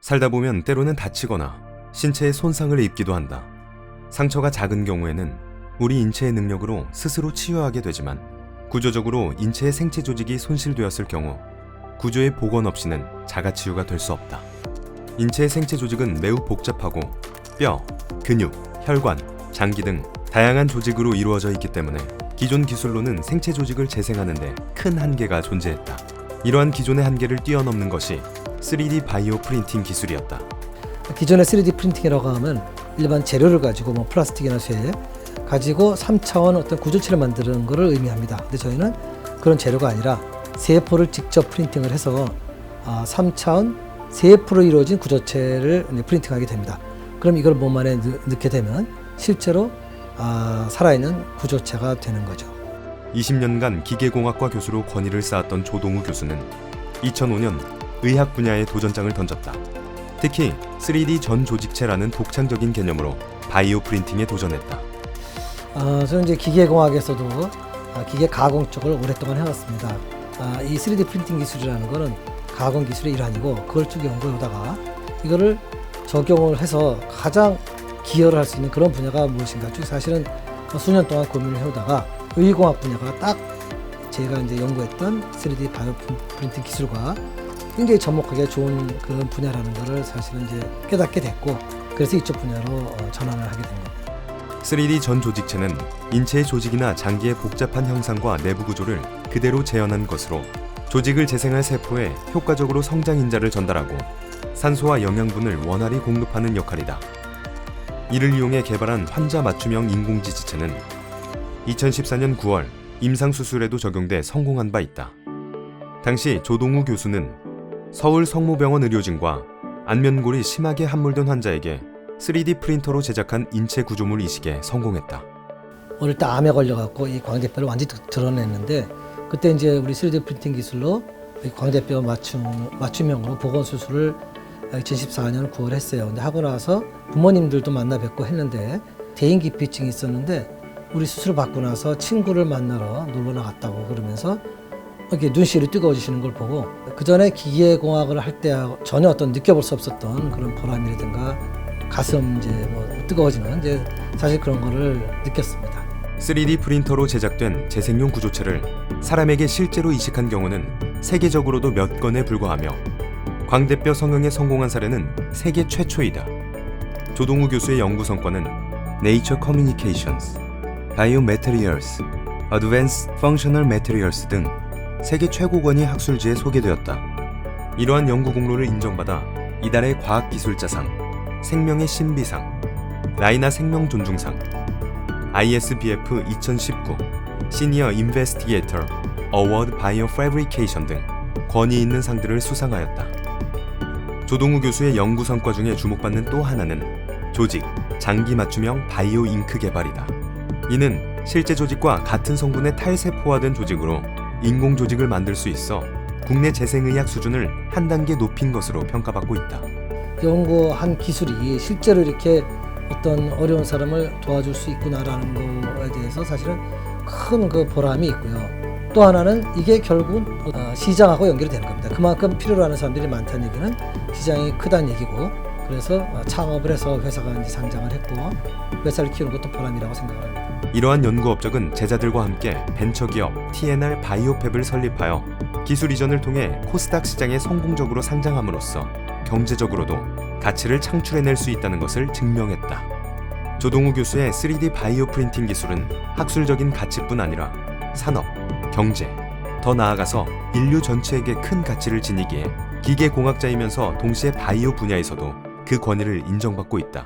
살다 보면 때로는 다치거나 신체에 손상을 입기도 한다. 상처가 작은 경우에는 우리 인체의 능력으로 스스로 치유하게 되지만 구조적으로 인체의 생체 조직이 손실되었을 경우 구조의 복원 없이는 자가치유가 될 수 없다. 인체의 생체 조직은 매우 복잡하고 뼈, 근육, 혈관, 장기 등 다양한 조직으로 이루어져 있기 때문에 기존 기술로는 생체 조직을 재생하는 데 큰 한계가 존재했다. 이러한 기존의 한계를 뛰어넘는 것이 3D 바이오 프린팅 기술이었다. 기존의 3D 프린팅이라고 하면 일반 재료를 가지고 플라스틱이나 쇠 가지고 3차원 어떤 구조체를 만드는 것을 의미합니다. 근데 저희는 그런 재료가 아니라 세포를 직접 프린팅을 해서 3차원 세포로 이루어진 구조체를 프린팅하게 됩니다. 그럼 이걸 몸 안에 넣게 되면 실제로 살아있는 구조체가 되는 거죠. 20년간 기계공학과 교수로 권위를 쌓았던 조동우 교수는 2005년 의학 분야에 도전장을 던졌다. 특히 3D 전 조직체라는 독창적인 개념으로 바이오 프린팅에 도전했다. 저는 이제 기계공학에서도 기계 가공 쪽을 오랫동안 해왔습니다. 이 3D 프린팅 기술이라는 거는 가공 기술의 일환이고 그걸 쭉 연구하다가 이거를 적용을 해서 가장 기여를 할 수 있는 그런 분야가 무엇인가 쭉 사실은 수년 동안 고민을 해오다가 의공학 분야가 딱 제가 이제 연구했던 3D 바이오 프린팅 기술과 굉장히 접목하기가 좋은 그런 분야라는 것을 사실은 이제 깨닫게 됐고 그래서 이쪽 분야로 전환을 하게 된 겁니다. 3D 전 조직체는 인체의 조직이나 장기의 복잡한 형상과 내부 구조를 그대로 재현한 것으로 조직을 재생할 세포에 효과적으로 성장 인자를 전달하고 산소와 영양분을 원활히 공급하는 역할이다. 이를 이용해 개발한 환자 맞춤형 인공지지체는 2014년 9월 임상수술에도 적용돼 성공한 바 있다. 당시 조동우 교수는 서울 성모병원 의료진과 안면골이 심하게 함몰된 환자에게 3D 프린터로 제작한 인체 구조물 이식에 성공했다. 어릴 때 암에 걸려갖고 이 광대뼈를 완전히 드러냈는데 그때 이제 우리 3D 프린팅 기술로 이 광대뼈 맞춤형으로 복원 수술을 2014년 9월 했어요. 근데 하고 나서 부모님들도 만나 뵙고 했는데 대인기피증이 있었는데 우리 수술 받고 나서 친구를 만나러 놀러 나갔다고 그러면서 이렇게 눈시울이 뜨거워지시는 걸 보고 그 전에 기계공학을 할 때 전혀 어떤 느껴볼 수 없었던 그런 보람이라든가 가슴 이제 뜨거워지는 이제 사실 그런 거를 느꼈습니다. 3D 프린터로 제작된 재생용 구조체를 사람에게 실제로 이식한 경우는 세계적으로도 몇 건에 불과하며 광대뼈 성형에 성공한 사례는 세계 최초이다. 조동우 교수의 연구 성과는 Nature Communications, Biomaterials, Advanced Functional Materials 등 세계 최고권위 학술지에 소개되었다. 이러한 연구 공로를 인정받아 이달의 과학기술자상, 생명의 신비상, 라이나 생명존중상, ISBF 2019 시니어 인베스티게이터 어워드 바이오 패브리케이션 등 권위 있는 상들을 수상하였다. 조동우 교수의 연구 성과 중에 주목받는 또 하나는 조직, 장기 맞춤형 바이오 잉크 개발이다. 이는 실제 조직과 같은 성분의 탈세포화된 조직으로 인공 조직을 만들 수 있어 국내 재생의학 수준을 한 단계 높인 것으로 평가받고 있다. 연구한 기술이 실제로 이렇게 어떤 어려운 사람을 도와줄 수 있구나라는 거에 대해서 사실은 큰 그 보람이 있고요. 또 하나는 이게 결국은 시장하고 연결이 되는 겁니다. 그만큼 필요로 하는 사람들이 많다는 얘기는 시장이 크다는 얘기고 그래서 창업을 해서 회사가 이제 상장을 했고 회사를 키우는 것도 보람이라고 생각을 합니다. 이러한 연구 업적은 제자들과 함께 벤처기업 TNR 바이오팹을 설립하여 기술 이전을 통해 코스닥 시장에 성공적으로 상장함으로써 경제적으로도 가치를 창출해낼 수 있다는 것을 증명했다. 조동우 교수의 3D 바이오 프린팅 기술은 학술적인 가치뿐 아니라 산업, 경제, 더 나아가서 인류 전체에게 큰 가치를 지니기에 기계공학자이면서 동시에 바이오 분야에서도 그 권위를 인정받고 있다.